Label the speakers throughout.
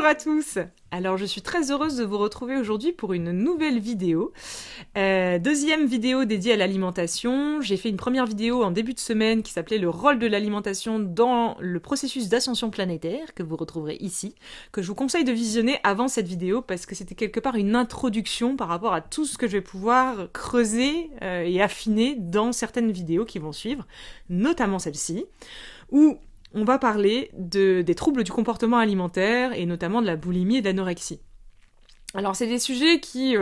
Speaker 1: Bonjour à tous. Alors je suis très heureuse de vous retrouver aujourd'hui pour une nouvelle vidéo. Deuxième vidéo dédiée à l'alimentation. J'ai fait une première vidéo en début de semaine qui s'appelait le rôle de l'alimentation dans le processus d'ascension planétaire, que vous retrouverez ici, que je vous conseille de visionner avant cette vidéo parce que c'était quelque part une introduction par rapport à tout ce que je vais pouvoir creuser et affiner dans certaines vidéos qui vont suivre, notamment celle-ci, où on va parler des troubles du comportement alimentaire et notamment de la boulimie et de l'anorexie. Alors c'est des sujets qui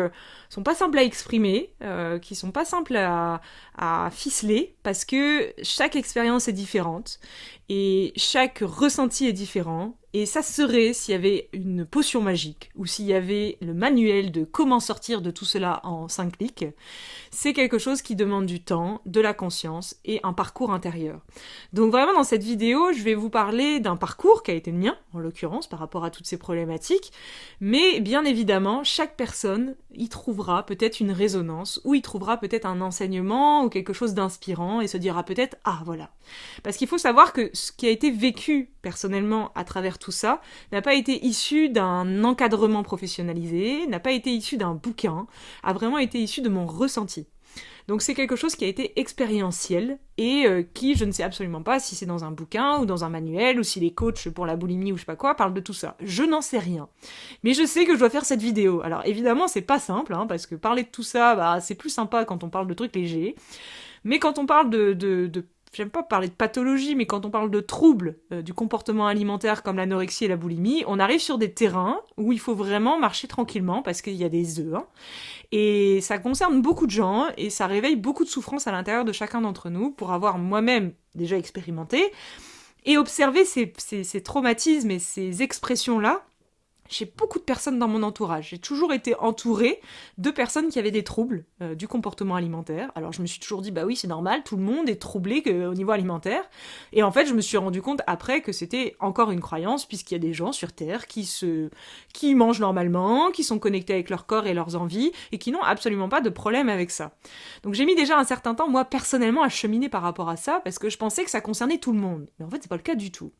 Speaker 1: sont pas simples à exprimer, qui sont pas simples à ficeler, parce que chaque expérience est différente, et chaque ressenti est différent, et ça serait s'il y avait une potion magique, ou s'il y avait le manuel de comment sortir de tout cela en 5 clics. C'est quelque chose qui demande du temps, de la conscience, et un parcours intérieur. Donc vraiment dans cette vidéo, je vais vous parler d'un parcours qui a été le mien, en l'occurrence, par rapport à toutes ces problématiques, mais bien évidemment, chaque personne y trouvera peut-être une résonance, ou y trouvera peut-être un enseignement, ou quelque chose d'inspirant, et se dira peut-être « Ah, voilà ». Parce qu'il faut savoir que ce qui a été vécu personnellement à travers tout ça n'a pas été issu d'un encadrement professionnalisé, n'a pas été issu d'un bouquin, a vraiment été issu de mon ressenti. Donc c'est quelque chose qui a été expérientiel et qui, je ne sais absolument pas si c'est dans un bouquin ou dans un manuel ou si les coachs pour la boulimie ou je sais pas quoi parlent de tout ça. Je n'en sais rien. Mais je sais que je dois faire cette vidéo. Alors évidemment c'est pas simple, parce que parler de tout ça, c'est plus sympa quand on parle de trucs légers. Mais quand on parle de j'aime pas parler de pathologie, mais quand on parle de troubles du comportement alimentaire comme l'anorexie et la boulimie, on arrive sur des terrains où il faut vraiment marcher tranquillement parce qu'il y a des œufs. Et ça concerne beaucoup de gens et ça réveille beaucoup de souffrance à l'intérieur de chacun d'entre nous pour avoir moi-même déjà expérimenté et observé ces traumatismes et ces expressions-là. J'ai beaucoup de personnes dans mon entourage. J'ai toujours été entourée de personnes qui avaient des troubles du comportement alimentaire. Alors je me suis toujours dit, bah oui, c'est normal, tout le monde est troublé au niveau alimentaire. Et en fait, je me suis rendu compte après que c'était encore une croyance, puisqu'il y a des gens sur Terre qui mangent normalement, qui sont connectés avec leur corps et leurs envies, et qui n'ont absolument pas de problème avec ça. Donc j'ai mis déjà un certain temps, moi, personnellement, à cheminer par rapport à ça, parce que je pensais que ça concernait tout le monde. Mais en fait, c'est pas le cas du tout.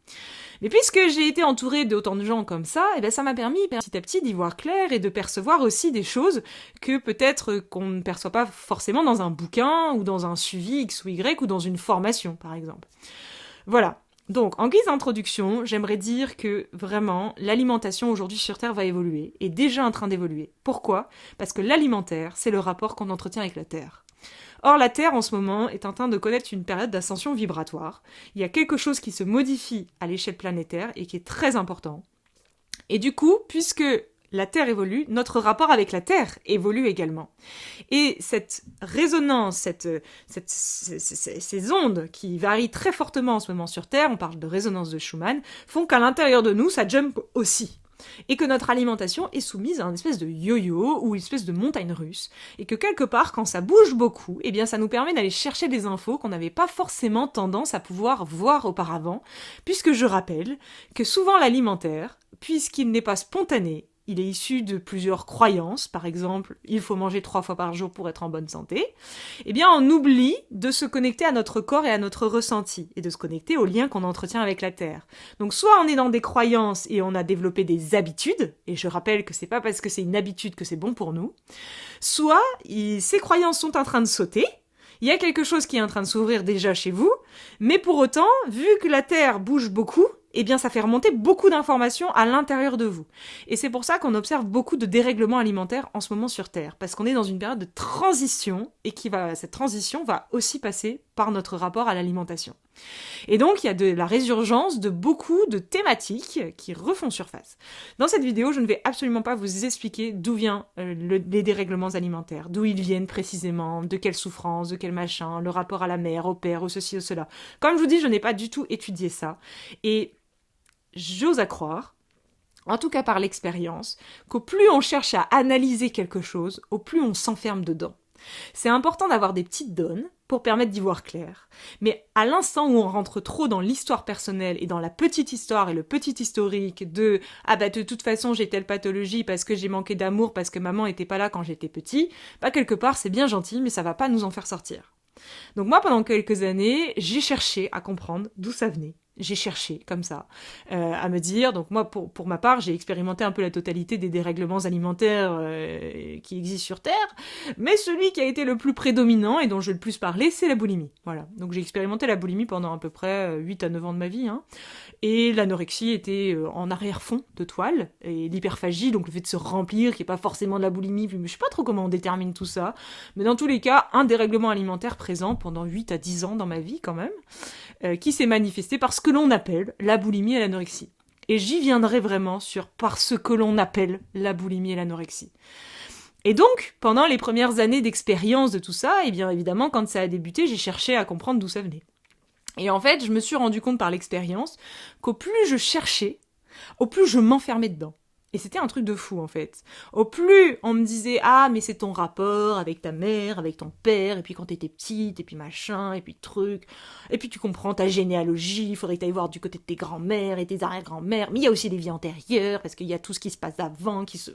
Speaker 1: Mais puisque j'ai été entourée d'autant de gens comme ça, et ben ça m'a permis petit à petit d'y voir clair et de percevoir aussi des choses que peut-être qu'on ne perçoit pas forcément dans un bouquin ou dans un suivi X ou Y ou dans une formation par exemple. Voilà. Donc, en guise d'introduction, j'aimerais dire que vraiment, l'alimentation aujourd'hui sur Terre va évoluer, est déjà en train d'évoluer. Pourquoi ? Parce que l'alimentaire, c'est le rapport qu'on entretient avec la Terre. Or, la Terre, en ce moment, est en train de connaître une période d'ascension vibratoire. Il y a quelque chose qui se modifie à l'échelle planétaire et qui est très important. Et du coup, puisque la Terre évolue, notre rapport avec la Terre évolue également. Et cette résonance, ces ondes qui varient très fortement en ce moment sur Terre, on parle de résonance de Schumann, font qu'à l'intérieur de nous, ça jump aussi. Et que notre alimentation est soumise à une espèce de yo-yo ou une espèce de montagne russe, et que quelque part, quand ça bouge beaucoup, eh bien ça nous permet d'aller chercher des infos qu'on n'avait pas forcément tendance à pouvoir voir auparavant, puisque je rappelle que souvent l'alimentaire, puisqu'il n'est pas spontané, il est issu de plusieurs croyances, par exemple, il faut manger 3 fois par jour pour être en bonne santé, eh bien on oublie de se connecter à notre corps et à notre ressenti, et de se connecter aux liens qu'on entretient avec la Terre. Donc soit on est dans des croyances et on a développé des habitudes, et je rappelle que c'est pas parce que c'est une habitude que c'est bon pour nous, soit ces croyances sont en train de sauter, il y a quelque chose qui est en train de s'ouvrir déjà chez vous, mais pour autant, vu que la Terre bouge beaucoup, eh bien ça fait remonter beaucoup d'informations à l'intérieur de vous. Et c'est pour ça qu'on observe beaucoup de dérèglements alimentaires en ce moment sur Terre, parce qu'on est dans une période de transition, et cette transition va aussi passer par notre rapport à l'alimentation. Et donc il y a de la résurgence de beaucoup de thématiques qui refont surface. Dans cette vidéo, je ne vais absolument pas vous expliquer d'où viennent les dérèglements alimentaires, d'où ils viennent précisément, de quelle souffrance, de quel machin, le rapport à la mère, au père, au ceci, au cela. Comme je vous dis, je n'ai pas du tout étudié ça. Et j'ose à croire, en tout cas par l'expérience, qu'au plus on cherche à analyser quelque chose, au plus on s'enferme dedans. C'est important d'avoir des petites donnes pour permettre d'y voir clair. Mais à l'instant où on rentre trop dans l'histoire personnelle et dans la petite histoire et le petit historique de « Ah bah de toute façon j'ai telle pathologie parce que j'ai manqué d'amour parce que maman était pas là quand j'étais petit », quelque part c'est bien gentil mais ça va pas nous en faire sortir. Donc moi, pendant quelques années, j'ai cherché à comprendre d'où ça venait. J'ai cherché, comme ça, à me dire... Donc moi, pour ma part, j'ai expérimenté un peu la totalité des dérèglements alimentaires qui existent sur Terre, mais celui qui a été le plus prédominant et dont je vais le plus parler, c'est la boulimie. Voilà. Donc j'ai expérimenté la boulimie pendant à peu près 8 à 9 ans de ma vie, hein. Et l'anorexie était en arrière-fond de toile, et l'hyperphagie, donc le fait de se remplir, qui n'est pas forcément de la boulimie, je sais pas trop comment on détermine tout ça, mais dans tous les cas, un dérèglement alimentaire présent pendant 8 à 10 ans dans ma vie quand même, qui s'est manifesté par ce que l'on appelle la boulimie et l'anorexie. Et j'y viendrai vraiment sur par ce que l'on appelle la boulimie et l'anorexie. Et donc, pendant les premières années d'expérience de tout ça, et bien évidemment, quand ça a débuté, j'ai cherché à comprendre d'où ça venait. Et en fait, je me suis rendu compte par l'expérience qu'au plus je cherchais, au plus je m'enfermais dedans. Et c'était un truc de fou, en fait. Au plus on me disait « Ah, mais c'est ton rapport avec ta mère, avec ton père, et puis quand t'étais petite, et puis machin, et puis truc, et puis tu comprends ta généalogie, il faudrait que t'ailles voir du côté de tes grands-mères et tes arrière-grands-mères, mais il y a aussi des vies antérieures, parce qu'il y a tout ce qui se passe avant, qui se... »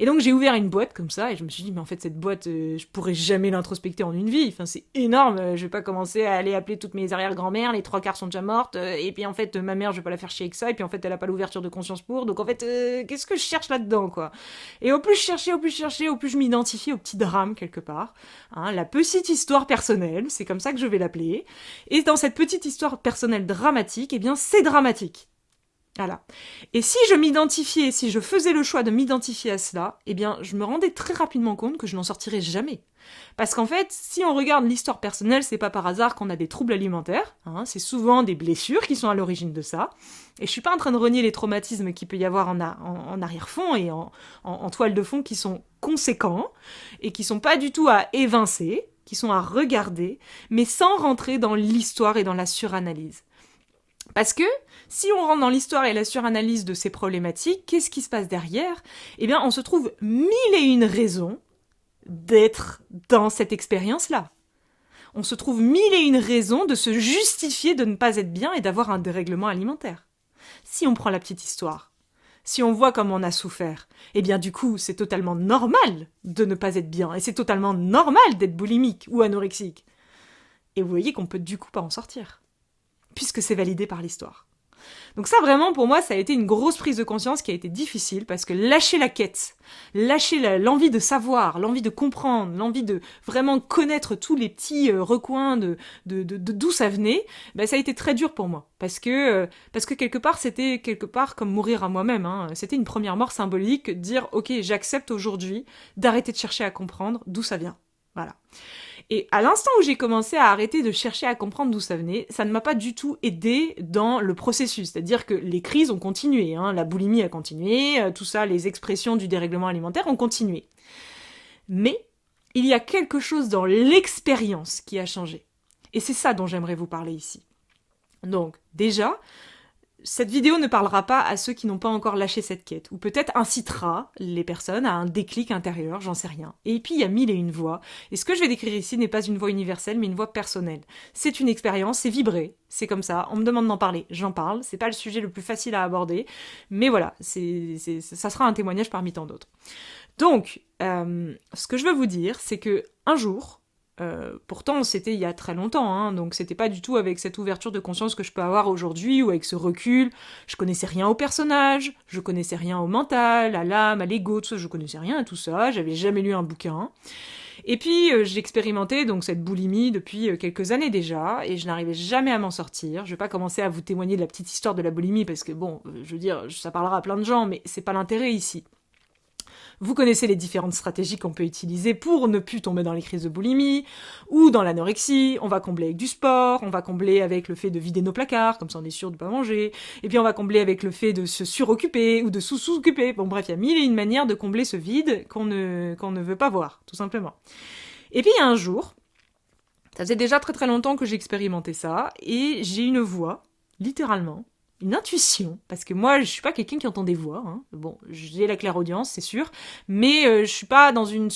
Speaker 1: Et donc j'ai ouvert une boîte comme ça et je me suis dit mais en fait cette boîte je pourrais jamais l'introspecter en une vie, enfin c'est énorme, je vais pas commencer à aller appeler toutes mes arrière-grand-mères, les 3 quarts sont déjà mortes et puis en fait ma mère je vais pas la faire chier avec ça et puis en fait elle a pas l'ouverture de conscience pour, donc en fait qu'est-ce que je cherche là-dedans quoi. Et au plus je cherchais, au plus je m'identifiais au petit drame quelque part, hein, la petite histoire personnelle, c'est comme ça que je vais l'appeler, et dans cette petite histoire personnelle dramatique, eh bien c'est dramatique. Voilà. Et si je m'identifiais, si je faisais le choix de m'identifier à cela, eh bien, je me rendais très rapidement compte que je n'en sortirais jamais. Parce qu'en fait, si on regarde l'histoire personnelle, c'est pas par hasard qu'on a des troubles alimentaires, hein, c'est souvent des blessures qui sont à l'origine de ça. Et je suis pas en train de renier les traumatismes qu'il peut y avoir en arrière-fond et en toile de fond qui sont conséquents et qui sont pas du tout à évincer, qui sont à regarder, mais sans rentrer dans l'histoire et dans la suranalyse. Parce que, si on rentre dans l'histoire et la suranalyse de ces problématiques, qu'est-ce qui se passe derrière ? Eh bien, on se trouve 1001 raisons d'être dans cette expérience-là. On se trouve 1001 raisons de se justifier de ne pas être bien et d'avoir un dérèglement alimentaire. Si on prend la petite histoire, si on voit comment on a souffert, eh bien du coup, c'est totalement normal de ne pas être bien, et c'est totalement normal d'être boulimique ou anorexique. Et vous voyez qu'on peut du coup pas en sortir, puisque c'est validé par l'histoire. Donc ça, vraiment, pour moi, ça a été une grosse prise de conscience qui a été difficile, parce que lâcher la quête, lâcher l'envie de savoir, l'envie de comprendre, l'envie de vraiment connaître tous les petits recoins de d'où ça venait, ben, ça a été très dur pour moi. Parce que quelque part, c'était quelque part comme mourir à moi-même, hein. C'était une première mort symbolique, dire « Ok, j'accepte aujourd'hui d'arrêter de chercher à comprendre d'où ça vient. » Voilà. Et à l'instant où j'ai commencé à arrêter de chercher à comprendre d'où ça venait, ça ne m'a pas du tout aidé dans le processus. C'est-à-dire que les crises ont continué, hein, la boulimie a continué, tout ça, les expressions du dérèglement alimentaire ont continué. Mais il y a quelque chose dans l'expérience qui a changé. Et c'est ça dont j'aimerais vous parler ici. Donc, déjà, cette vidéo ne parlera pas à ceux qui n'ont pas encore lâché cette quête, ou peut-être incitera les personnes à un déclic intérieur, j'en sais rien. Et puis il y a 1001 voix, et ce que je vais décrire ici n'est pas une voix universelle, mais une voix personnelle. C'est une expérience, c'est vibré, c'est comme ça, on me demande d'en parler, j'en parle, c'est pas le sujet le plus facile à aborder, mais voilà, ça sera un témoignage parmi tant d'autres. Donc, ce que je veux vous dire, c'est que un jour, pourtant c'était il y a très longtemps, hein, donc c'était pas du tout avec cette ouverture de conscience que je peux avoir aujourd'hui, ou avec ce recul, je connaissais rien au personnage, je connaissais rien au mental, à l'âme, à l'ego, tout ça, je connaissais rien à tout ça, j'avais jamais lu un bouquin, et puis j'expérimentais donc cette boulimie depuis quelques années déjà, et je n'arrivais jamais à m'en sortir. Je vais pas commencer à vous témoigner de la petite histoire de la boulimie, parce que bon, je veux dire, ça parlera à plein de gens, mais c'est pas l'intérêt ici. Vous connaissez les différentes stratégies qu'on peut utiliser pour ne plus tomber dans les crises de boulimie, ou dans l'anorexie. On va combler avec du sport, on va combler avec le fait de vider nos placards, comme ça on est sûr de pas manger, et puis on va combler avec le fait de se suroccuper, ou de sous-occuper. Bon bref, il y a 1001 manières de combler ce vide qu'on ne veut pas voir, tout simplement. Et puis il y a un jour, ça faisait déjà très très longtemps que j'expérimentais ça, et j'ai une voix, littéralement, une intuition, parce que moi, je suis pas quelqu'un qui entend des voix, hein. Bon, j'ai la clairaudience, c'est sûr, mais je suis pas dans une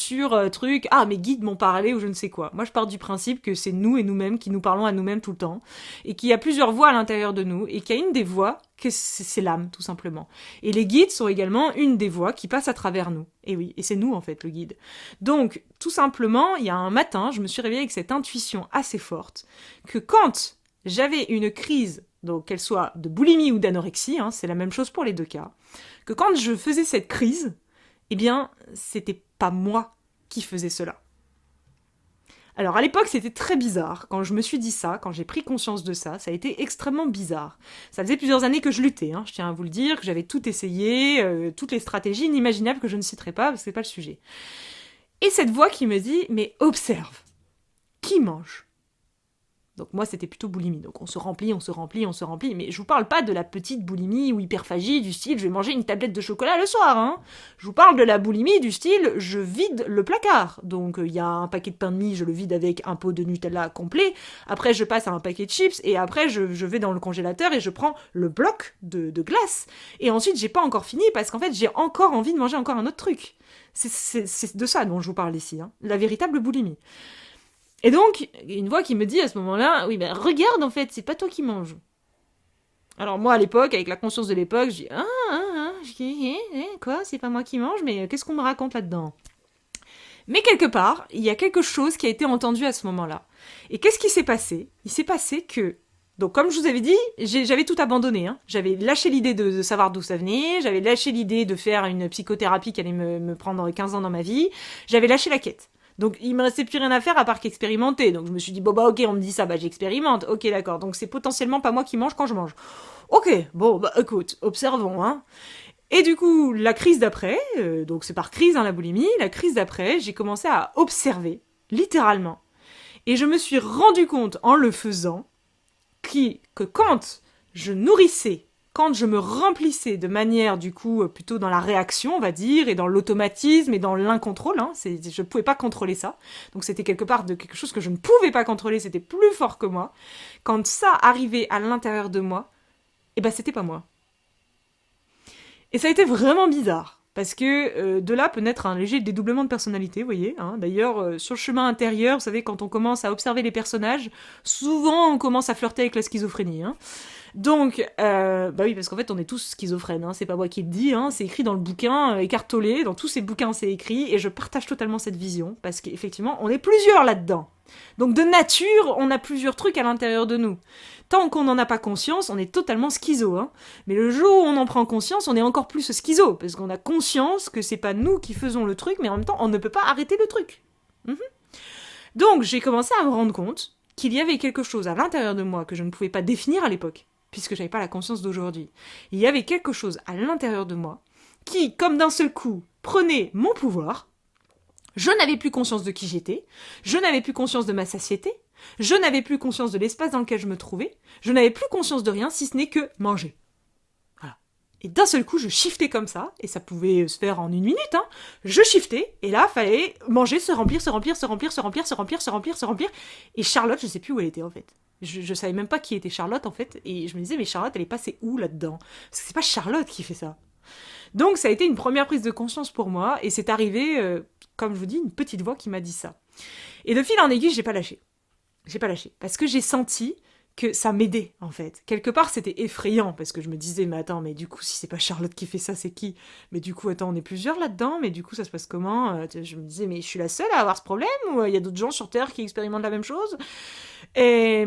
Speaker 1: truc, ah, mes guides m'ont parlé ou je ne sais quoi. Moi, je pars du principe que c'est nous et nous-mêmes qui nous parlons à nous-mêmes tout le temps, et qu'il y a plusieurs voix à l'intérieur de nous, et qu'il y a une des voix, que c'est l'âme, tout simplement. Et les guides sont également une des voix qui passe à travers nous. Et oui, et c'est nous, en fait, le guide. Donc, tout simplement, il y a un matin, je me suis réveillée avec cette intuition assez forte, que quand j'avais une crise, donc qu'elle soit de boulimie ou d'anorexie, hein, c'est la même chose pour les deux cas, que quand je faisais cette crise, eh bien, c'était pas moi qui faisais cela. Alors à l'époque, c'était très bizarre. Quand je me suis dit ça, quand j'ai pris conscience de ça, ça a été extrêmement bizarre. Ça faisait plusieurs années que je luttais, hein, je tiens à vous le dire, que j'avais tout essayé, toutes les stratégies inimaginables que je ne citerai pas, parce que c'est pas le sujet. Et cette voix qui me dit, mais observe, qui mange ? Donc moi, c'était plutôt boulimie. Donc on se remplit, mais je vous parle pas de la petite boulimie ou hyperphagie du style je vais manger une tablette de chocolat le soir, hein. Je vous parle de la boulimie du style je vide le placard. Donc il y a un paquet de pain de mie, je le vide avec un pot de Nutella complet. Après je passe à un paquet de chips et après je vais dans le congélateur et je prends le bloc de glace. Et ensuite j'ai pas encore fini parce qu'en fait j'ai encore envie de manger encore un autre truc. C'est de ça dont je vous parle ici, hein. La véritable boulimie. Et donc, une voix qui me dit à ce moment-là, oui, ben regarde en fait, c'est pas toi qui manges. Alors moi à l'époque, avec la conscience de l'époque, je dis quoi, c'est pas moi qui mange, mais qu'est-ce qu'on me raconte là-dedans ? Mais quelque part, il y a quelque chose qui a été entendu à ce moment-là. Et qu'est-ce qui s'est passé ? Il s'est passé que, donc comme je vous avais dit, j'avais tout abandonné, hein. J'avais lâché l'idée de savoir d'où ça venait, j'avais lâché l'idée de faire une psychothérapie qui allait me prendre 15 ans dans ma vie, j'avais lâché la quête. Donc il me restait plus rien à faire à part qu'expérimenter. Donc je me suis dit, bon bah ok, on me dit ça, bah j'expérimente. Ok, d'accord, donc c'est potentiellement pas moi qui mange quand je mange. Ok, bon bah écoute, observons, hein. Et du coup, la crise d'après, donc c'est par crise, hein, la boulimie, la crise d'après, j'ai commencé à observer, littéralement. Et je me suis rendu compte en le faisant que quand je nourrissais, quand je me remplissais de manière, du coup, plutôt dans la réaction, on va dire, et dans l'automatisme, et dans l'incontrôle, hein, je ne pouvais pas contrôler ça. Donc c'était quelque part de quelque chose que je ne pouvais pas contrôler, c'était plus fort que moi. Quand ça arrivait à l'intérieur de moi, eh ben c'était pas moi. Et ça a été vraiment bizarre. Parce que de là peut naître un léger dédoublement de personnalité, vous voyez, hein. D'ailleurs, sur le chemin intérieur, vous savez, quand on commence à observer les personnages, souvent on commence à flirter avec la schizophrénie, hein. Donc, bah oui, parce qu'en fait, on est tous schizophrènes, hein. C'est pas moi qui le dis, hein. C'est écrit dans le bouquin, Eckhart Tolle, dans tous ces bouquins, c'est écrit, et je partage totalement cette vision, parce qu'effectivement, on est plusieurs là-dedans. Donc, de nature, on a plusieurs trucs à l'intérieur de nous. Tant qu'on n'en a pas conscience, on est totalement schizo, hein. Mais le jour où on en prend conscience, on est encore plus schizo, parce qu'on a conscience que c'est pas nous qui faisons le truc, mais en même temps, on ne peut pas arrêter le truc. Donc, j'ai commencé à me rendre compte qu'il y avait quelque chose à l'intérieur de moi que je ne pouvais pas définir à l'époque, puisque j'avais pas la conscience d'aujourd'hui. Il y avait quelque chose à l'intérieur de moi qui, comme d'un seul coup, prenait mon pouvoir. Je n'avais plus conscience de qui j'étais, je n'avais plus conscience de ma satiété, je n'avais plus conscience de l'espace dans lequel je me trouvais, je n'avais plus conscience de rien si ce n'est que manger. Voilà. Et d'un seul coup, je shiftais comme ça, et ça pouvait se faire en 1 minute, hein. Je shiftais, et là, fallait manger, se remplir, et Charlotte, je sais plus où elle était en fait. Je savais même pas qui était Charlotte en fait, et je me disais, mais Charlotte, elle est passée où là-dedans ? Parce que c'est pas Charlotte qui fait ça. Donc ça a été une première prise de conscience pour moi, et c'est arrivé, comme je vous dis, une petite voix qui m'a dit ça. Et de fil en aiguille, j'ai pas lâché. J'ai pas lâché, parce que j'ai senti que ça m'aidait, en fait. Quelque part, c'était effrayant, parce que je me disais, mais attends, mais du coup, si c'est pas Charlotte qui fait ça, c'est qui ? Mais du coup, attends, on est plusieurs là-dedans, mais du coup, ça se passe comment ? Je me disais, mais je suis la seule à avoir ce problème, ou il y a d'autres gens sur Terre qui expérimentent la même chose ? Et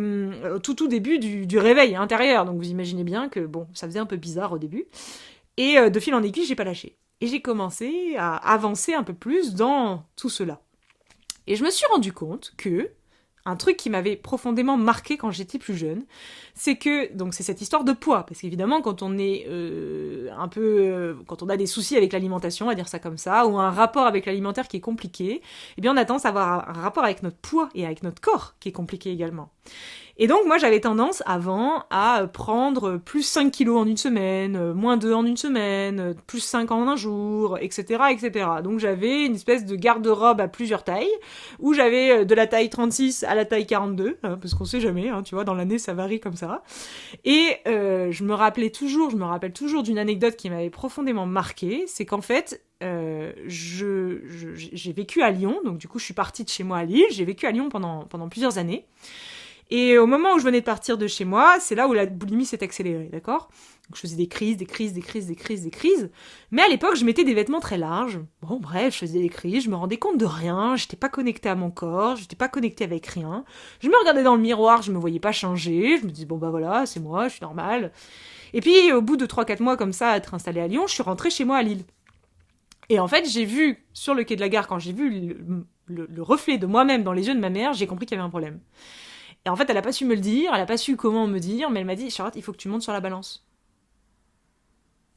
Speaker 1: tout début du réveil intérieur, donc vous imaginez bien que, bon, ça faisait un peu bizarre au début. Et de fil en aiguille, j'ai pas lâché. Et j'ai commencé à avancer un peu plus dans tout cela. Et je me suis rendu compte que un truc qui m'avait profondément marqué quand j'étais plus jeune, c'est que, donc c'est cette histoire de poids, parce qu'évidemment quand on est quand on a des soucis avec l'alimentation, à dire ça comme ça, ou un rapport avec l'alimentaire qui est compliqué, eh bien on a tendance à avoir un rapport avec notre poids et avec notre corps qui est compliqué également. Et donc, moi, j'avais tendance, avant, à prendre plus 5 kilos en une semaine, moins 2 en une semaine, plus 5 en un jour, etc., etc. Donc, j'avais une espèce de garde-robe à plusieurs tailles, où j'avais de la taille 36 à la taille 42, hein, parce qu'on sait jamais, hein, tu vois, dans l'année, ça varie comme ça. Et je me rappelle toujours d'une anecdote qui m'avait profondément marquée, c'est qu'en fait, j'ai vécu à Lyon, donc du coup, je suis partie de chez moi à Lille, j'ai vécu à Lyon pendant plusieurs années. Et au moment où je venais de partir de chez moi, c'est là où la boulimie s'est accélérée, d'accord ? Donc je faisais des crises. Mais à l'époque, je mettais des vêtements très larges. Bon, bref, je faisais des crises, je me rendais compte de rien, j'étais pas connectée à mon corps, j'étais pas connectée avec rien. Je me regardais dans le miroir, je me voyais pas changer, je me disais, bon bah voilà, c'est moi, je suis normale. Et puis, au bout de 3-4 mois comme ça, à être installée à Lyon, je suis rentrée chez moi à Lille. Et en fait, j'ai vu, sur le quai de la gare, quand j'ai vu le reflet de moi-même dans les yeux de ma mère, j'ai compris qu'il y avait un problème. Et en fait, elle a pas su me le dire, elle a pas su comment me dire, mais elle m'a dit, Charlotte, il faut que tu montes sur la balance.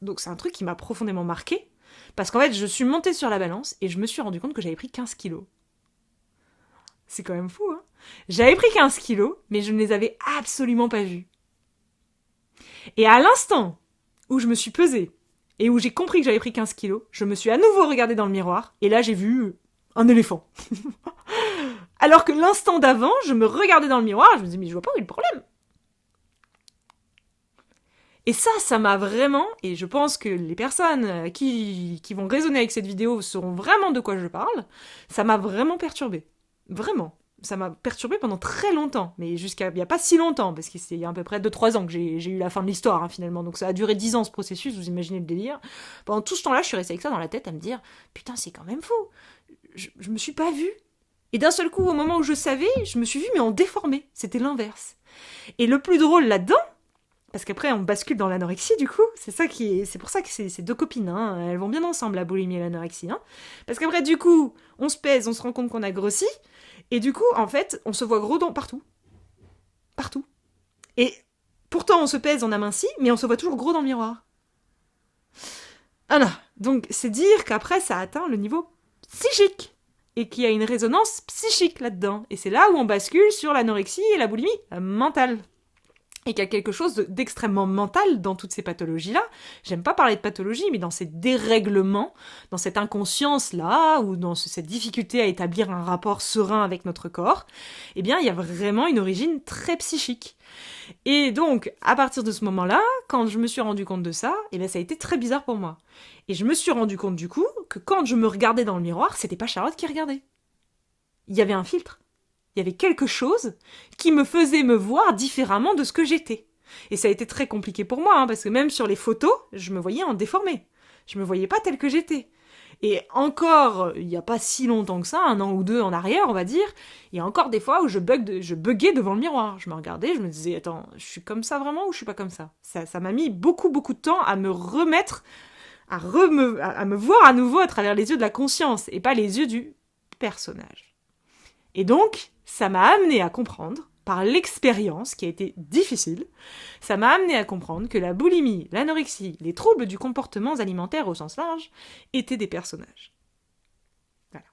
Speaker 1: Donc c'est un truc qui m'a profondément marquée, parce qu'en fait, je suis montée sur la balance et je me suis rendu compte que j'avais pris 15 kilos. C'est quand même fou, hein ? J'avais pris 15 kilos, mais je ne les avais absolument pas vus. Et à l'instant où je me suis pesée et où j'ai compris que j'avais pris 15 kilos, je me suis à nouveau regardée dans le miroir, et là j'ai vu un éléphant. Alors que l'instant d'avant, je me regardais dans le miroir, je me disais, mais je vois pas où est le problème. Et ça m'a vraiment, et je pense que les personnes qui vont raisonner avec cette vidéo sauront vraiment de quoi je parle, ça m'a vraiment perturbée. Vraiment. Ça m'a perturbée pendant très longtemps, mais jusqu'à il n'y a pas si longtemps, parce qu'il y a à peu près 2-3 ans que j'ai eu la fin de l'histoire, hein, finalement. Donc ça a duré 10 ans ce processus, vous imaginez le délire. Pendant tout ce temps-là, je suis restée avec ça dans la tête à me dire, putain, c'est quand même fou. Je me suis pas vue. Et d'un seul coup, au moment où je savais, je me suis vue, mais en déformée. C'était l'inverse. Et le plus drôle là-dedans, parce qu'après on bascule dans l'anorexie du coup, c'est pour ça que c'est deux copines, hein, elles vont bien ensemble, la boulimie et l'anorexie, hein. Parce qu'après du coup, on se pèse, on se rend compte qu'on a grossi, et du coup, en fait, on se voit gros partout. Partout. Et pourtant on se pèse, on amincit, mais on se voit toujours gros dans le miroir. Voilà. Donc c'est dire qu'après ça atteint le niveau psychique. Et qu'il y a une résonance psychique là-dedans. Et c'est là où on bascule sur l'anorexie et la boulimie mentale. Et qu'il y a quelque chose d'extrêmement mental dans toutes ces pathologies-là. J'aime pas parler de pathologie, mais dans ces dérèglements, dans cette inconscience-là, ou dans cette difficulté à établir un rapport serein avec notre corps, eh bien, il y a vraiment une origine très psychique. Et donc, à partir de ce moment-là, quand je me suis rendu compte de ça, eh bien, ça a été très bizarre pour moi. Et je me suis rendu compte du coup que quand je me regardais dans le miroir, c'était pas Charlotte qui regardait. Il y avait un filtre. Il y avait quelque chose qui me faisait me voir différemment de ce que j'étais. Et ça a été très compliqué pour moi, hein, parce que même sur les photos, je me voyais en déformé. Je me voyais pas telle que j'étais. Et encore, il n'y a pas si longtemps que ça, 1 an ou 2 en arrière, on va dire, il y a encore des fois où je buguais devant le miroir. Je me regardais, je me disais, attends, je suis comme ça vraiment ou je suis pas comme ça ? Ça m'a mis beaucoup de temps à me remettre, à me voir à nouveau à travers les yeux de la conscience, et pas les yeux du personnage. Et donc, ça m'a amené à comprendre, par l'expérience qui a été difficile, ça m'a amené à comprendre que la boulimie, l'anorexie, les troubles du comportement alimentaire au sens large étaient des personnages. Voilà.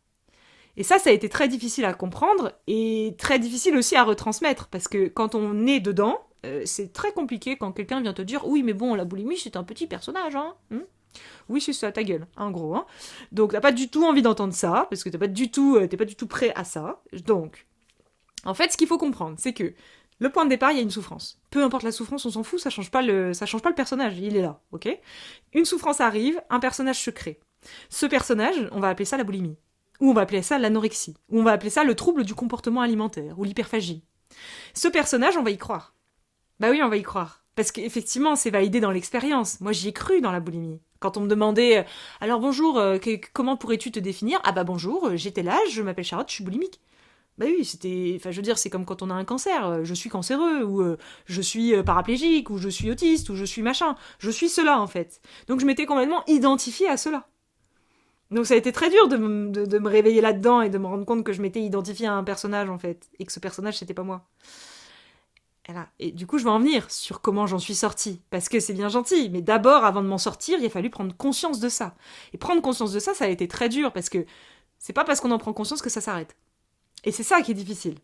Speaker 1: Et ça a été très difficile à comprendre et très difficile aussi à retransmettre, parce que quand on est dedans, c'est très compliqué quand quelqu'un vient te dire « Oui, mais bon, la boulimie, c'est un petit personnage, hein oui, c'est ça, ta gueule, en gros. Hein. Donc, t'as pas du tout envie d'entendre ça, parce que t'es pas du tout prêt à ça. Donc, en fait, ce qu'il faut comprendre, c'est que le point de départ, il y a une souffrance. Peu importe la souffrance, on s'en fout, ça change pas le personnage, il est là, ok ? Une souffrance arrive, un personnage se crée. Ce personnage, on va appeler ça la boulimie. Ou on va appeler ça l'anorexie. Ou on va appeler ça le trouble du comportement alimentaire, ou l'hyperphagie. Ce personnage, on va y croire. Bah oui, on va y croire. Parce qu'effectivement, c'est validé dans l'expérience. Moi, j'y ai cru dans la boulimie. Quand on me demandait « Alors bonjour, comment pourrais-tu te définir ?» Ah bah bonjour, j'ai tel âge, je m'appelle Charlotte, je suis boulimique. Bah oui, enfin je veux dire, c'est comme quand on a un cancer, je suis cancéreux, ou je suis paraplégique, ou je suis autiste, ou je suis machin. Je suis cela, en fait. Donc je m'étais complètement identifiée à cela. Donc ça a été très dur de me réveiller là-dedans et de me rendre compte que je m'étais identifiée à un personnage, en fait. Et que ce personnage, c'était pas moi. Et du coup, je vais en venir sur comment j'en suis sortie. Parce que c'est bien gentil, mais d'abord, avant de m'en sortir, il a fallu prendre conscience de ça. Et prendre conscience de ça a été très dur, parce que c'est pas parce qu'on en prend conscience que ça s'arrête. Et c'est ça qui est difficile.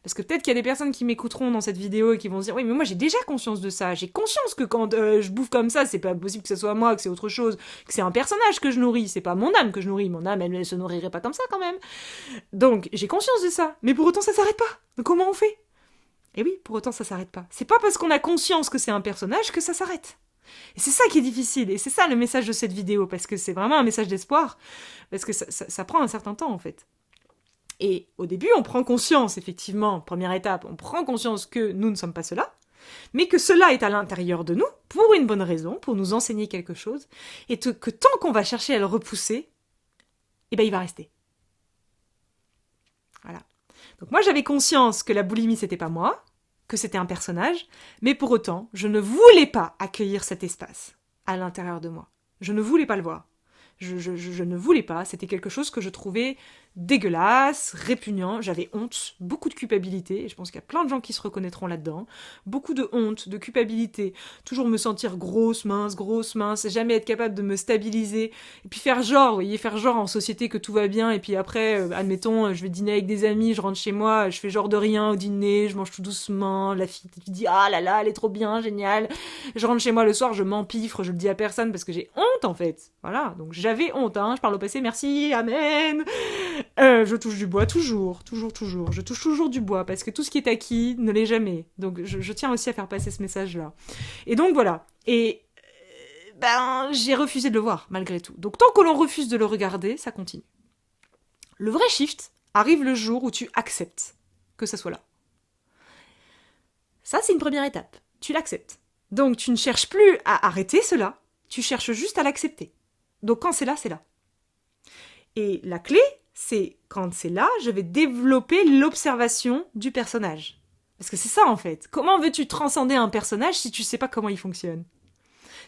Speaker 1: Parce que peut-être qu'il y a des personnes qui m'écouteront dans cette vidéo et qui vont se dire « Oui, mais moi j'ai déjà conscience de ça. J'ai conscience que quand je bouffe comme ça, c'est pas possible que ce soit moi, que c'est autre chose, que c'est un personnage que je nourris. C'est pas mon âme que je nourris. Mon âme, elle se nourrirait pas comme ça quand même. Donc, j'ai conscience de ça. Mais pour autant, ça s'arrête pas. Donc comment on fait ?» Et oui, pour autant, ça s'arrête pas. C'est pas parce qu'on a conscience que c'est un personnage que ça s'arrête. Et c'est ça qui est difficile, et c'est ça le message de cette vidéo, parce que c'est vraiment un message d'espoir, parce que ça prend un certain temps, en fait. Et au début, on prend conscience, effectivement, première étape, on prend conscience que nous ne sommes pas cela, mais que cela est à l'intérieur de nous, pour une bonne raison, pour nous enseigner quelque chose, et que tant qu'on va chercher à le repousser, eh ben il va rester. Voilà. Donc moi, j'avais conscience que la boulimie, c'était pas moi, que c'était un personnage, mais pour autant, je ne voulais pas accueillir cet espace à l'intérieur de moi. Je ne voulais pas le voir. Je ne voulais pas, c'était quelque chose que je trouvais dégueulasse, répugnant, j'avais honte, beaucoup de culpabilité, et je pense qu'il y a plein de gens qui se reconnaîtront là-dedans, beaucoup de honte, de culpabilité, toujours me sentir grosse, mince, jamais être capable de me stabiliser, et puis faire genre, vous voyez, faire genre en société que tout va bien, et puis après, admettons, je vais dîner avec des amis, je rentre chez moi, je fais genre de rien au dîner, je mange tout doucement, la fille qui dit « Ah là là, elle est trop bien, génial !» Je rentre chez moi le soir, je m'empiffre, je le dis à personne parce que j'ai honte en fait, voilà, donc j'avais honte, hein, je parle au passé, merci, amen. Je touche du bois toujours. Je touche toujours du bois parce que tout ce qui est acquis ne l'est jamais. Donc je tiens aussi à faire passer ce message-là. Et donc voilà. Et j'ai refusé de le voir malgré tout. Donc tant que l'on refuse de le regarder, ça continue. Le vrai shift arrive le jour où tu acceptes que ça soit là. Ça, c'est une première étape. Tu l'acceptes. Donc tu ne cherches plus à arrêter cela, tu cherches juste à l'accepter. Donc quand c'est là, c'est là. Et la clé, c'est quand c'est là, je vais développer l'observation du personnage. Parce que c'est ça en fait. Comment veux-tu transcender un personnage si tu sais pas comment il fonctionne ?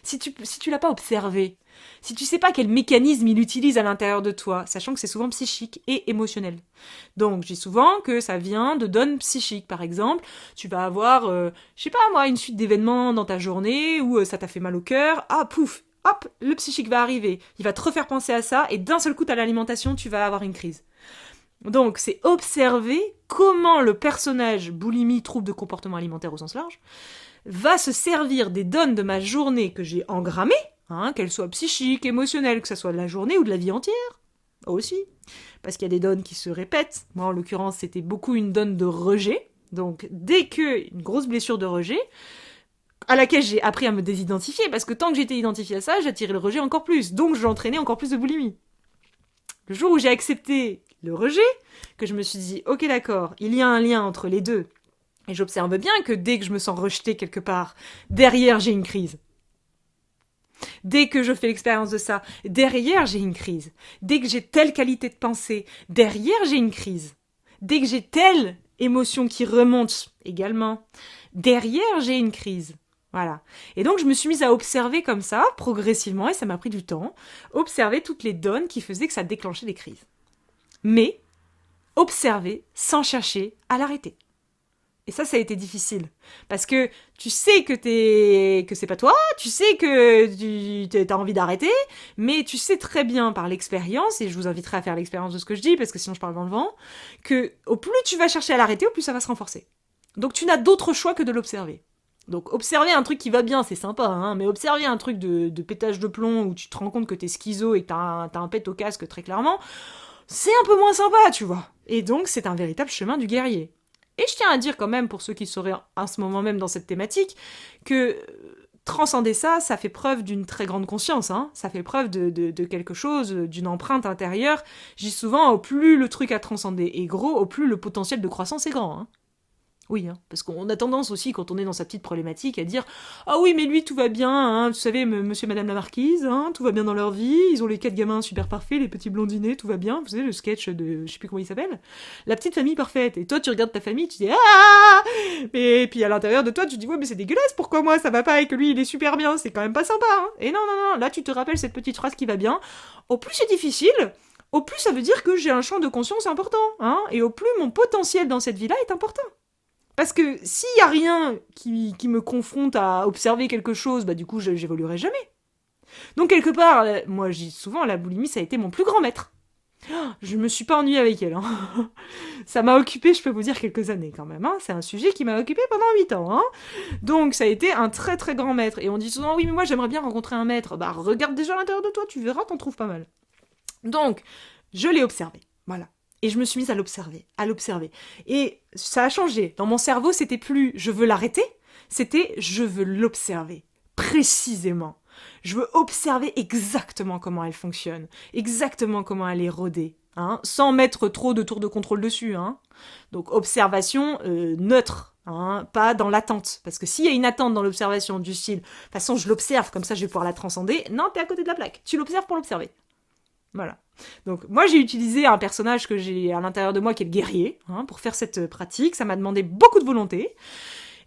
Speaker 1: Si tu l'as pas observé, si tu sais pas quel mécanisme il utilise à l'intérieur de toi, sachant que c'est souvent psychique et émotionnel. Donc je dis souvent que ça vient de donnes psychiques. Par exemple, tu vas avoir, je sais pas moi, une suite d'événements dans ta journée où ça t'a fait mal au cœur, ah pouf, hop, le psychique va arriver, il va te refaire penser à ça, et d'un seul coup, à l'alimentation, tu vas avoir une crise. Donc, c'est observer comment le personnage boulimie, trouble de comportement alimentaire au sens large, va se servir des donnes de ma journée que j'ai engrammées, qu'elles soient psychiques, émotionnelles, que ce soit de la journée ou de la vie entière, aussi, parce qu'il y a des donnes qui se répètent. Moi, en l'occurrence, c'était beaucoup une donne de rejet, donc dès une grosse blessure de rejet, à laquelle j'ai appris à me désidentifier, parce que tant que j'étais identifiée à ça, j'attirais le rejet encore plus, donc j'entraînais encore plus de boulimie. Le jour où j'ai accepté le rejet, que je me suis dit, ok d'accord, il y a un lien entre les deux, et j'observe bien que dès que je me sens rejetée quelque part, derrière j'ai une crise. Dès que je fais l'expérience de ça, derrière j'ai une crise. Dès que j'ai telle qualité de pensée, derrière j'ai une crise. Dès que j'ai telle émotion qui remonte également, derrière j'ai une crise. Voilà. Et donc, je me suis mise à observer comme ça, progressivement, et ça m'a pris du temps, observer toutes les donnes qui faisaient que ça déclenchait des crises. Mais, observer sans chercher à l'arrêter. Et ça a été difficile. Parce que tu sais que c'est pas toi, tu sais que tu as envie d'arrêter, mais tu sais très bien par l'expérience, et je vous inviterai à faire l'expérience de ce que je dis, parce que sinon je parle dans le vent, que au plus tu vas chercher à l'arrêter, au plus ça va se renforcer. Donc tu n'as d'autre choix que de l'observer. Donc observer un truc qui va bien, c'est sympa, mais observer un truc de pétage de plomb où tu te rends compte que t'es schizo et que t'as un pet au casque très clairement, c'est un peu moins sympa, tu vois. Et donc c'est un véritable chemin du guerrier. Et je tiens à dire quand même, pour ceux qui seraient à ce moment même dans cette thématique, que transcender ça fait preuve d'une très grande conscience, ça fait preuve de quelque chose, d'une empreinte intérieure. Je dis souvent, au plus le truc à transcender est gros, au plus le potentiel de croissance est grand, Oui, parce qu'on a tendance aussi, quand on est dans sa petite problématique, à dire « Ah oui, mais lui, tout va bien, vous savez, monsieur et madame la marquise, tout va bien dans leur vie, ils ont les 4 gamins super parfaits, les petits blondinés, tout va bien. » Vous savez, le sketch de, je sais plus comment il s'appelle, la petite famille parfaite. Et toi, tu regardes ta famille, tu dis « Ah !» Et puis à l'intérieur de toi, tu dis « Ouais, mais c'est dégueulasse, pourquoi moi ça va pas et que lui, il est super bien, c'est quand même pas sympa, Et non, là, tu te rappelles cette petite phrase qui va bien. Au plus c'est difficile, au plus ça veut dire que j'ai un champ de conscience important, Et au plus mon potentiel dans cette vie-là est important. Parce que s'il y a rien qui me confronte à observer quelque chose, du coup, j'évoluerai jamais. Donc, quelque part, moi, je dis souvent, la boulimie, ça a été mon plus grand maître. Je me suis pas ennuyée avec elle. Hein. Ça m'a occupée, je peux vous dire, quelques années quand même. Hein. C'est un sujet qui m'a occupée pendant 8 ans. Hein. Donc ça a été un très très grand maître. Et on dit souvent, oui mais moi j'aimerais bien rencontrer un maître. Bah regarde déjà à l'intérieur de toi, tu verras, t'en trouves pas mal. Donc, je l'ai observé. Voilà. Et je me suis mise à l'observer, à l'observer. Et ça a changé. Dans mon cerveau, c'était plus je veux l'arrêter, c'était je veux l'observer. Précisément. Je veux observer exactement comment elle fonctionne, exactement comment elle est rodée, hein, sans mettre trop de tours de contrôle dessus. Hein. Donc observation neutre, hein, pas dans l'attente. Parce que s'il y a une attente dans l'observation du style, de toute façon je l'observe, comme ça je vais pouvoir la transcender, non, t'es à côté de la plaque. Tu l'observes pour l'observer. Voilà. Donc moi j'ai utilisé un personnage que j'ai à l'intérieur de moi qui est le guerrier, hein, pour faire cette pratique. Ça m'a demandé beaucoup de volonté.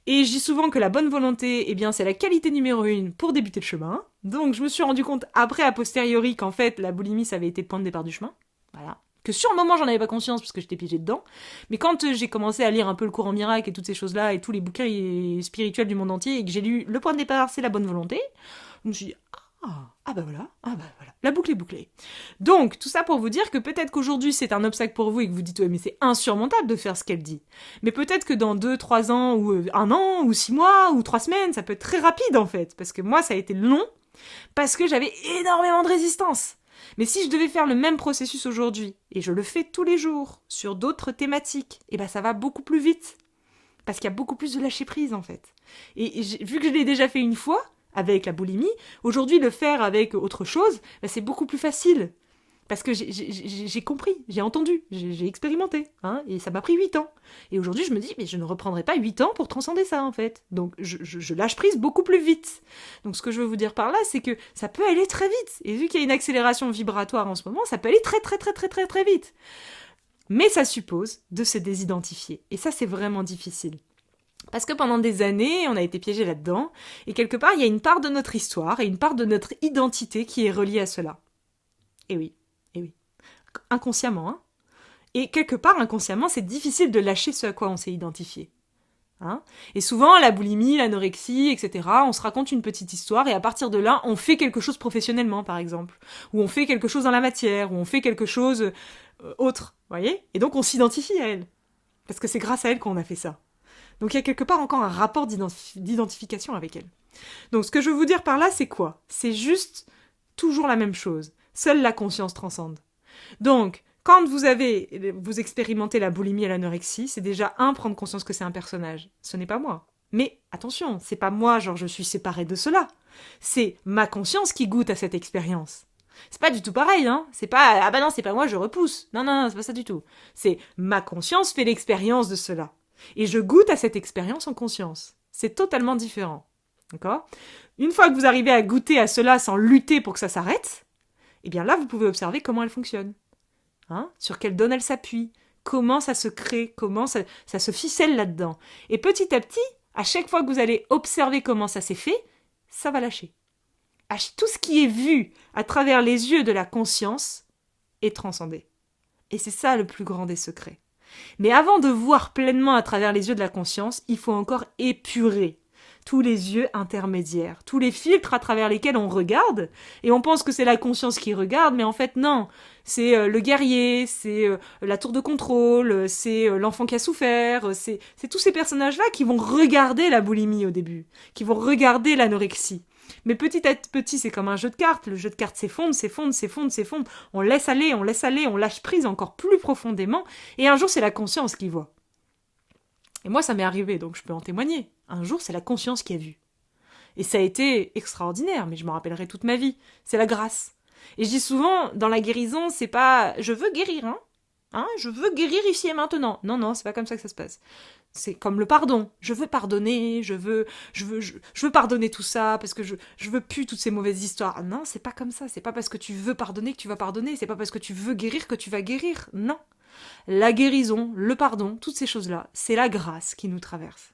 Speaker 1: Et je dis souvent que la bonne volonté, eh bien, c'est la qualité numéro 1 pour débuter le chemin. Donc je me suis rendu compte après, a posteriori, qu'en fait la boulimie ça avait été le point de départ du chemin. Voilà. Que sur le moment j'en avais pas conscience parce que j'étais piégée dedans. Mais quand j'ai commencé à lire un peu le courant miracle et toutes ces choses-là et tous les bouquins spirituels du monde entier et que j'ai lu le point de départ c'est la bonne volonté, je me suis dit ah bah voilà, la boucle est bouclée. Donc, tout ça pour vous dire que peut-être qu'aujourd'hui c'est un obstacle pour vous et que vous dites ouais mais c'est insurmontable de faire ce qu'elle dit. Mais peut-être que dans 2, 3 ans, ou 1 an, ou 6 mois, ou 3 semaines, ça peut être très rapide en fait. Parce que moi ça a été long, parce que j'avais énormément de résistance. Mais si je devais faire le même processus aujourd'hui, et je le fais tous les jours, sur d'autres thématiques, et ben ça va beaucoup plus vite. Parce qu'il y a beaucoup plus de lâcher prise en fait. Et vu que je l'ai déjà fait une fois, avec la boulimie, aujourd'hui le faire avec autre chose, ben, c'est beaucoup plus facile. Parce que j'ai compris, j'ai entendu, j'ai expérimenté, hein, et ça m'a pris 8 ans. Et aujourd'hui je me dis, mais je ne reprendrai pas 8 ans pour transcender ça en fait. Donc je lâche prise beaucoup plus vite. Donc ce que je veux vous dire par là, c'est que ça peut aller très vite. Et vu qu'il y a une accélération vibratoire en ce moment, ça peut aller très très très très très très vite. Mais ça suppose de se désidentifier. Et ça c'est vraiment difficile. Parce que pendant des années, on a été piégé là-dedans, et quelque part, il y a une part de notre histoire et une part de notre identité qui est reliée à cela. Et oui, inconsciemment, hein. Et quelque part, inconsciemment, c'est difficile de lâcher ce à quoi on s'est identifié. Hein. Et souvent, la boulimie, l'anorexie, etc., on se raconte une petite histoire, et à partir de là, on fait quelque chose professionnellement, par exemple. Ou on fait quelque chose dans la matière, ou on fait quelque chose autre, voyez. Et donc, on s'identifie à elle. Parce que c'est grâce à elle qu'on a fait ça. Donc il y a quelque part encore un rapport d'identification avec elle. Donc ce que je veux vous dire par là, c'est quoi? C'est juste toujours la même chose. Seule la conscience transcende. Donc, quand vous expérimentez la boulimie et l'anorexie, c'est déjà prendre conscience que c'est un personnage. Ce n'est pas moi. Mais attention, c'est pas moi, genre je suis séparée de cela. C'est ma conscience qui goûte à cette expérience. C'est pas du tout pareil, hein. C'est pas ah bah non, c'est pas moi, je repousse. Non, c'est pas ça du tout. C'est ma conscience fait l'expérience de cela. Et je goûte à cette expérience en conscience. C'est totalement différent. D'accord ? Une fois que vous arrivez à goûter à cela sans lutter pour que ça s'arrête, eh bien là, vous pouvez observer comment elle fonctionne. Hein ? Sur quelle donne elle s'appuie. Comment ça se crée. Comment ça se ficelle là-dedans. Et petit à petit, à chaque fois que vous allez observer comment ça s'est fait, ça va lâcher. Tout ce qui est vu à travers les yeux de la conscience est transcendé. Et c'est ça le plus grand des secrets. Mais avant de voir pleinement à travers les yeux de la conscience, il faut encore épurer tous les yeux intermédiaires, tous les filtres à travers lesquels on regarde, et on pense que c'est la conscience qui regarde, mais en fait non, c'est le guerrier, c'est la tour de contrôle, c'est l'enfant qui a souffert, c'est tous ces personnages-là qui vont regarder la boulimie au début, qui vont regarder l'anorexie. Mais petit à petit, c'est comme un jeu de cartes. Le jeu de cartes s'effondre. On laisse aller, on lâche prise encore plus profondément. Et un jour, c'est la conscience qui voit. Et moi, ça m'est arrivé, donc je peux en témoigner. Un jour, c'est la conscience qui a vu. Et ça a été extraordinaire, mais je m'en rappellerai toute ma vie. C'est la grâce. Et je dis souvent, dans la guérison, c'est pas « je veux guérir, hein, je veux guérir ici et maintenant ». Non, c'est pas comme ça que ça se passe. C'est comme le pardon. Je veux pardonner, je veux pardonner tout ça, parce que je veux plus toutes ces mauvaises histoires. Non, c'est pas comme ça. C'est pas parce que tu veux pardonner que tu vas pardonner. C'est pas parce que tu veux guérir que tu vas guérir. Non. La guérison, le pardon, toutes ces choses-là, c'est la grâce qui nous traverse.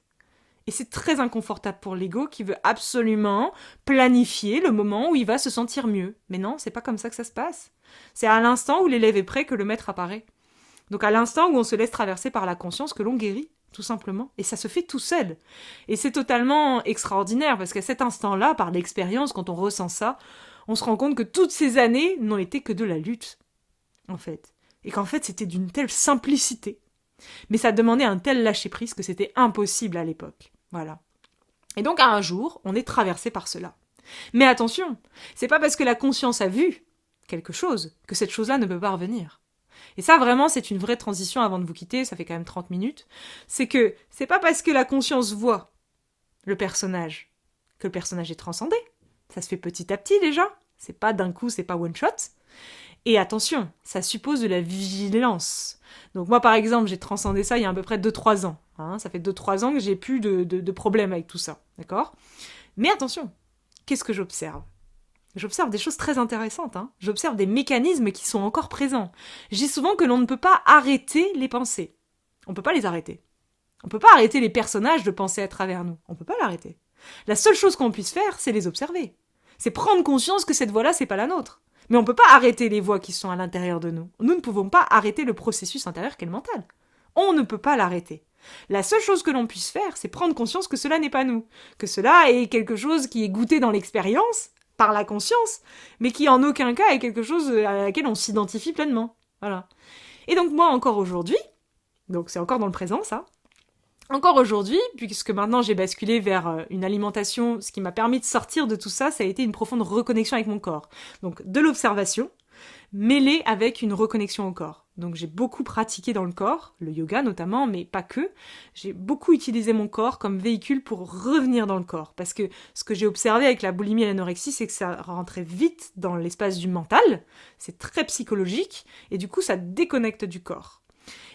Speaker 1: Et c'est très inconfortable pour l'ego qui veut absolument planifier le moment où il va se sentir mieux. Mais non, c'est pas comme ça que ça se passe. C'est à l'instant où l'élève est prêt que le maître apparaît. Donc à l'instant où on se laisse traverser par la conscience que l'on guérit. Tout simplement. Et ça se fait tout seul. Et c'est totalement extraordinaire, parce qu'à cet instant-là, par l'expérience, quand on ressent ça, on se rend compte que toutes ces années n'ont été que de la lutte, en fait. et qu'en fait c'était d'une telle simplicité. Mais ça demandait un tel lâcher-prise que c'était impossible à l'époque. Voilà. Et donc un jour, on est traversé par cela. Mais attention, c'est pas parce que la conscience a vu quelque chose que cette chose-là ne peut pas revenir. Et ça, vraiment, c'est une vraie transition avant de vous quitter, ça fait quand même 30 minutes. C'est que c'est pas parce que la conscience voit le personnage que le personnage est transcendé. Ça se fait petit à petit déjà. C'est pas d'un coup, c'est pas one shot. Et attention, ça suppose de la vigilance. Donc moi, par exemple, j'ai transcendé ça il y a à peu près 2-3 ans. Hein, ça fait 2-3 ans que j'ai plus de problème avec tout ça. D'accord ? Mais attention, qu'est-ce que j'observe ? J'observe des choses très intéressantes. Hein. J'observe des mécanismes qui sont encore présents. Je dis souvent que l'on ne peut pas arrêter les pensées. On ne peut pas les arrêter. On ne peut pas arrêter les personnages de penser à travers nous. On ne peut pas l'arrêter. La seule chose qu'on puisse faire, c'est les observer. C'est prendre conscience que cette voix-là, c'est pas la nôtre. Mais on ne peut pas arrêter les voix qui sont à l'intérieur de nous. Nous ne pouvons pas arrêter le processus intérieur qu'est le mental. On ne peut pas l'arrêter. La seule chose que l'on puisse faire, c'est prendre conscience que cela n'est pas nous. Que cela est quelque chose qui est goûté dans l'expérience, par la conscience, mais qui en aucun cas est quelque chose à laquelle on s'identifie pleinement. Voilà. Et donc moi, encore aujourd'hui, donc c'est encore dans le présent ça, encore aujourd'hui, puisque maintenant j'ai basculé vers une alimentation, ce qui m'a permis de sortir de tout ça, ça a été une profonde reconnexion avec mon corps. Donc de l'observation, mêlée avec une reconnexion au corps. Donc j'ai beaucoup pratiqué dans le corps, le yoga notamment, mais pas que. J'ai beaucoup utilisé mon corps comme véhicule pour revenir dans le corps. Parce que ce que j'ai observé avec la boulimie et l'anorexie, c'est que ça rentrait vite dans l'espace du mental, c'est très psychologique, et du coup ça déconnecte du corps.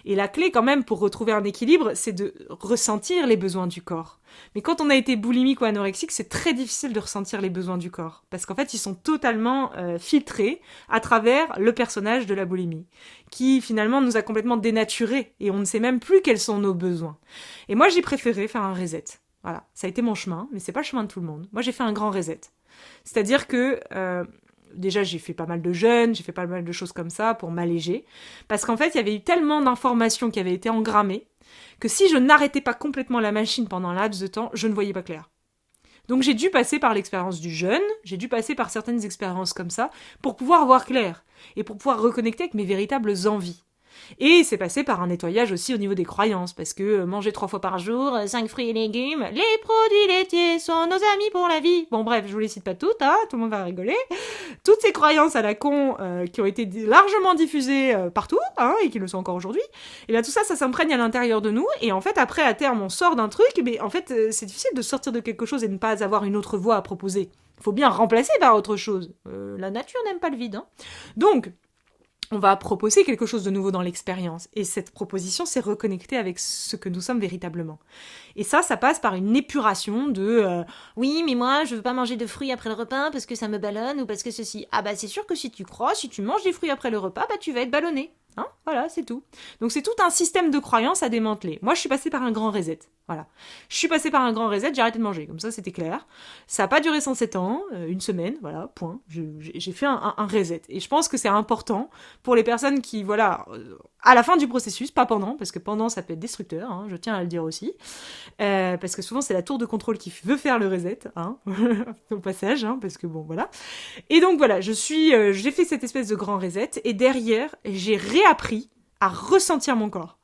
Speaker 1: Et la clé quand même pour retrouver un équilibre, c'est de ressentir les besoins du corps. Mais quand on a été boulimique ou anorexique, c'est très difficile de ressentir les besoins du corps. Parce qu'en fait, ils sont totalement filtrés à travers le personnage de la boulimie, qui finalement nous a complètement dénaturés, et on ne sait même plus quels sont nos besoins. Et moi, j'ai préféré faire un reset. Voilà, ça a été mon chemin, mais c'est pas le chemin de tout le monde. Moi, j'ai fait un grand reset. C'est-à-dire que... déjà, j'ai fait pas mal de jeûnes, j'ai fait pas mal de choses comme ça pour m'alléger. Parce qu'en fait, il y avait eu tellement d'informations qui avaient été engrammées que si je n'arrêtais pas complètement la machine pendant un laps de temps, je ne voyais pas clair. Donc j'ai dû passer par l'expérience du jeûne, j'ai dû passer par certaines expériences comme ça pour pouvoir voir clair et pour pouvoir reconnecter avec mes véritables envies. Et c'est passé par un nettoyage aussi au niveau des croyances, parce que manger 3 fois par jour, 5 fruits et légumes, les produits laitiers sont nos amis pour la vie. Bon bref, je vous les cite pas toutes, hein, tout le monde va rigoler. Toutes ces croyances à la con qui ont été largement diffusées partout, hein, et qui le sont encore aujourd'hui, et bien tout ça, ça s'imprègne à l'intérieur de nous, et en fait après à terme on sort d'un truc, mais en fait c'est difficile de sortir de quelque chose et de ne pas avoir une autre voie à proposer. Il faut bien remplacer par autre chose. La nature n'aime pas le vide, hein. Donc, on va proposer quelque chose de nouveau dans l'expérience. Et cette proposition, c'est reconnecter avec ce que nous sommes véritablement. Et ça passe par une épuration de oui, mais moi, je veux pas manger de fruits après le repas parce que ça me ballonne ou parce que ceci. Ah bah c'est sûr que si tu crois, si tu manges des fruits après le repas, bah tu vas être ballonné. Hein, voilà, c'est tout. Donc c'est tout un système de croyances à démanteler. Moi, je suis passée par un grand reset. Voilà. Je suis passée par un grand reset, j'ai arrêté de manger. Comme ça, c'était clair. Ça n'a pas duré 107 ans, une semaine, voilà, point. J'ai fait un reset. Et je pense que c'est important pour les personnes qui, voilà, à la fin du processus, pas pendant, parce que pendant, ça peut être destructeur, hein, je tiens à le dire aussi. Parce que souvent, c'est la tour de contrôle qui veut faire le reset, hein, au passage, hein, parce que bon, voilà. Et donc, voilà, j'ai fait cette espèce de grand reset, et derrière, j'ai réappris à ressentir mon corps.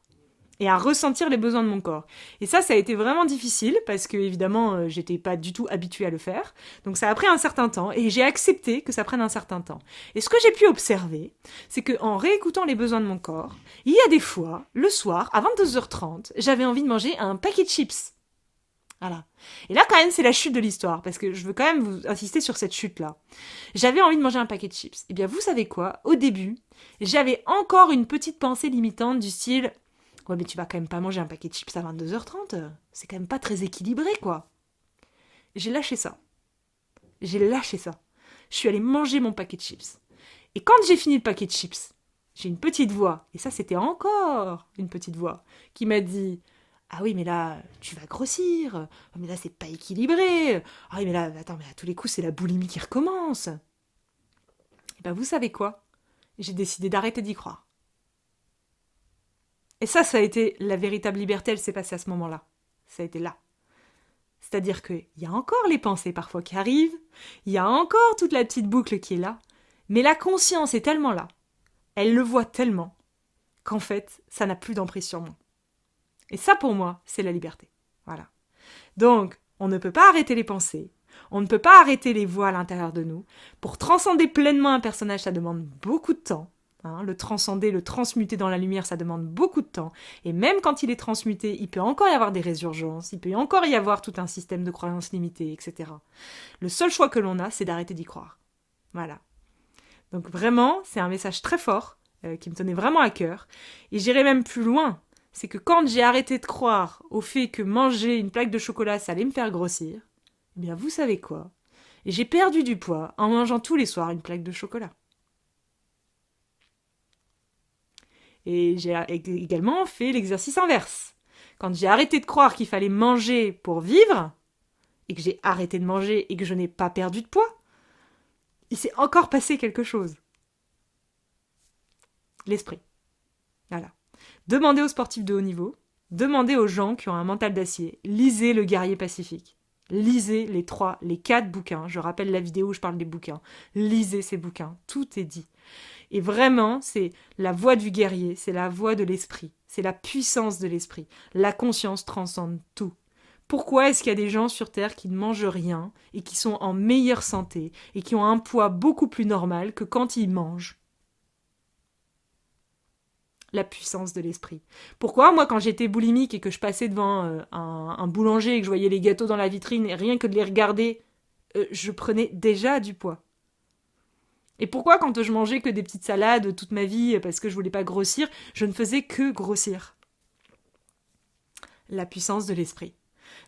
Speaker 1: Et à ressentir les besoins de mon corps. Et ça a été vraiment difficile, parce que, évidemment, j'étais pas du tout habituée à le faire. Donc ça a pris un certain temps, et j'ai accepté que ça prenne un certain temps. Et ce que j'ai pu observer, c'est qu'en réécoutant les besoins de mon corps, il y a des fois, le soir, à 22h30, j'avais envie de manger un paquet de chips. Voilà. Et là, quand même, c'est la chute de l'histoire, parce que je veux quand même vous insister sur cette chute-là. J'avais envie de manger un paquet de chips. Eh bien, vous savez quoi ? Au début, j'avais encore une petite pensée limitante du style... Ouais, mais tu vas quand même pas manger un paquet de chips à 22h30. C'est quand même pas très équilibré, quoi. J'ai lâché ça. Je suis allée manger mon paquet de chips. Et quand j'ai fini le paquet de chips, j'ai une petite voix, et ça c'était encore une petite voix, qui m'a dit « Ah oui, mais là, tu vas grossir. Oh, mais là, c'est pas équilibré. Ah oui, mais là, attends, mais à tous les coups, c'est la boulimie qui recommence. » Et ben, vous savez quoi ? J'ai décidé d'arrêter d'y croire. Et ça a été la véritable liberté, elle s'est passée à ce moment-là. Ça a été là. C'est-à-dire qu'il y a encore les pensées parfois qui arrivent, il y a encore toute la petite boucle qui est là, mais la conscience est tellement là, elle le voit tellement, qu'en fait, ça n'a plus d'emprise sur moi. Et ça, pour moi, c'est la liberté. Voilà. Donc, on ne peut pas arrêter les pensées, on ne peut pas arrêter les voix à l'intérieur de nous. Pour transcender pleinement un personnage, ça demande beaucoup de temps. Le transcender, le transmuter dans la lumière, ça demande beaucoup de temps. Et même quand il est transmuté, il peut encore y avoir des résurgences, il peut encore y avoir tout un système de croyances limitées, etc. Le seul choix que l'on a, c'est d'arrêter d'y croire. Voilà. Donc vraiment, c'est un message très fort, qui me tenait vraiment à cœur. Et j'irai même plus loin. C'est que quand j'ai arrêté de croire au fait que manger une plaque de chocolat, ça allait me faire grossir, eh bien vous savez quoi ? J'ai perdu du poids en mangeant tous les soirs une plaque de chocolat. Et j'ai également fait l'exercice inverse. Quand j'ai arrêté de croire qu'il fallait manger pour vivre, et que j'ai arrêté de manger et que je n'ai pas perdu de poids, il s'est encore passé quelque chose. L'esprit. Voilà. Demandez aux sportifs de haut niveau, demandez aux gens qui ont un mental d'acier, lisez Le Guerrier Pacifique. Lisez les 4 bouquins. Je rappelle la vidéo où je parle des bouquins. Lisez ces bouquins. Tout est dit. Et vraiment, c'est la voix du guerrier, c'est la voix de l'esprit, c'est la puissance de l'esprit. La conscience transcende tout. Pourquoi est-ce qu'il y a des gens sur Terre qui ne mangent rien et qui sont en meilleure santé et qui ont un poids beaucoup plus normal que quand ils mangent ? La puissance de l'esprit. Pourquoi, moi, quand j'étais boulimique et que je passais devant un boulanger et que je voyais les gâteaux dans la vitrine et rien que de les regarder, je prenais déjà du poids ? Et pourquoi, quand je mangeais que des petites salades toute ma vie parce que je voulais pas grossir, je ne faisais que grossir ? La puissance de l'esprit.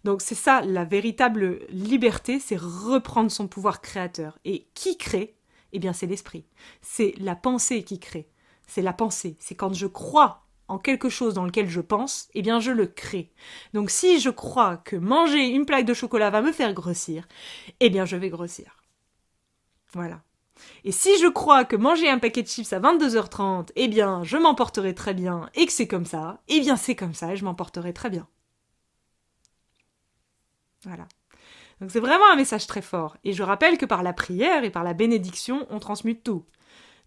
Speaker 1: Donc c'est ça, la véritable liberté, c'est reprendre son pouvoir créateur. Et qui crée ? Eh bien c'est l'esprit. C'est la pensée qui crée. C'est la pensée. C'est quand je crois en quelque chose dans lequel je pense, eh bien je le crée. Donc si je crois que manger une plaque de chocolat va me faire grossir, eh bien je vais grossir. Voilà. Et si je crois que manger un paquet de chips à 22h30, eh bien, je m'en porterai très bien et que c'est comme ça, eh bien, c'est comme ça et je m'en porterai très bien. Voilà. Donc c'est vraiment un message très fort. Et je rappelle que par la prière et par la bénédiction, on transmute tout.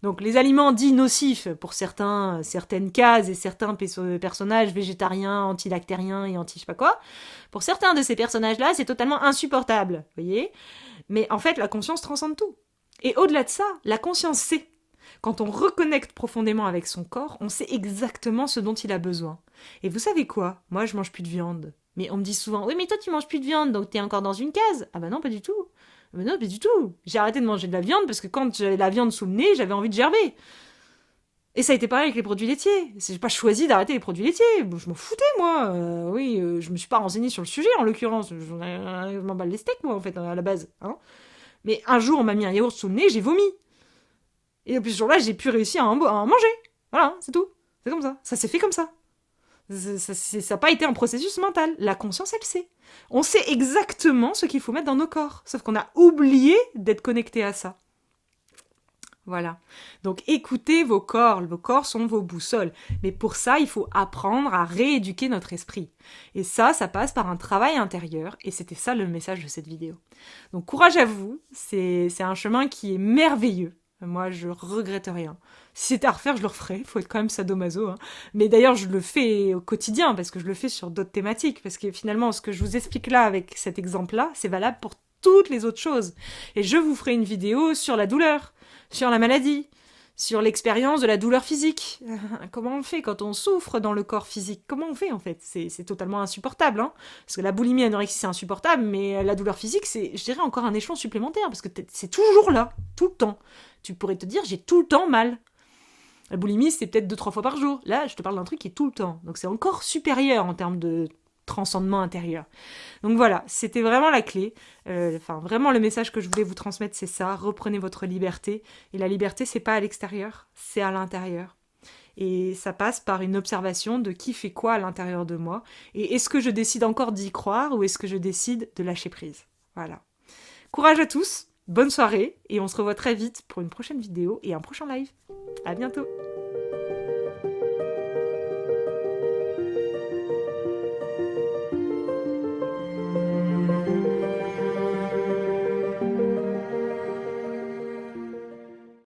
Speaker 1: Donc les aliments dits nocifs pour certaines cases et certains personnages végétariens, anti-lactériens et anti je sais pas quoi, pour certains de ces personnages-là, c'est totalement insupportable, vous voyez ? Mais en fait, la conscience transcende tout. Et au-delà de ça, la conscience sait. Quand on reconnecte profondément avec son corps, on sait exactement ce dont il a besoin. Et vous savez quoi ? Moi, je mange plus de viande. Mais on me dit souvent, oui, mais toi, tu manges plus de viande, donc t'es encore dans une case. Ah bah non, pas du tout. Mais non, pas du tout. J'ai arrêté de manger de la viande parce que quand j'avais la viande sous le nez, j'avais envie de gerber. Et ça a été pareil avec les produits laitiers. J'ai pas choisi d'arrêter les produits laitiers. Je m'en foutais, moi. Je me suis pas renseignée sur le sujet, en l'occurrence. Je m'emballe les steaks, moi, en fait, à la base. Mais un jour, on m'a mis un yaourt sous le nez, j'ai vomi. Et depuis ce jour-là, j'ai pu réussir à en manger. Voilà, c'est tout. C'est comme ça. Ça s'est fait comme ça. Ça n'a pas été un processus mental. La conscience, elle sait. On sait exactement ce qu'il faut mettre dans nos corps. Sauf qu'on a oublié d'être connecté à ça. Voilà. Donc écoutez vos corps. Vos corps sont vos boussoles. Mais pour ça, il faut apprendre à rééduquer notre esprit. Et ça passe par un travail intérieur. Et c'était ça le message de cette vidéo. Donc courage à vous. C'est un chemin qui est merveilleux. Moi, je regrette rien. Si c'était à refaire, je le referais. Il faut être quand même sadomaso. Mais d'ailleurs, je le fais au quotidien parce que je le fais sur d'autres thématiques. Parce que finalement, ce que je vous explique là avec cet exemple-là, c'est valable pour toutes les autres choses. Et je vous ferai une vidéo sur la douleur, sur la maladie, sur l'expérience de la douleur physique. Comment on fait quand on souffre dans le corps physique ? Comment on fait en fait ? C'est totalement insupportable. Parce que la boulimie, l'anorexie, c'est insupportable. Mais la douleur physique, c'est, je dirais, encore un échelon supplémentaire. Parce que c'est toujours là, tout le temps. Tu pourrais te dire, j'ai tout le temps mal. La boulimie, c'est peut-être 2-3 fois par jour. Là, je te parle d'un truc qui est tout le temps. Donc c'est encore supérieur en termes de transcendement intérieur. Donc voilà, c'était vraiment la clé. Vraiment le message que je voulais vous transmettre, c'est ça. Reprenez votre liberté. Et la liberté, c'est pas à l'extérieur, c'est à l'intérieur. Et ça passe par une observation de qui fait quoi à l'intérieur de moi. Et est-ce que je décide encore d'y croire ou est-ce que je décide de lâcher prise ? Voilà. Courage à tous, bonne soirée et on se revoit très vite pour une prochaine vidéo et un prochain live. À bientôt.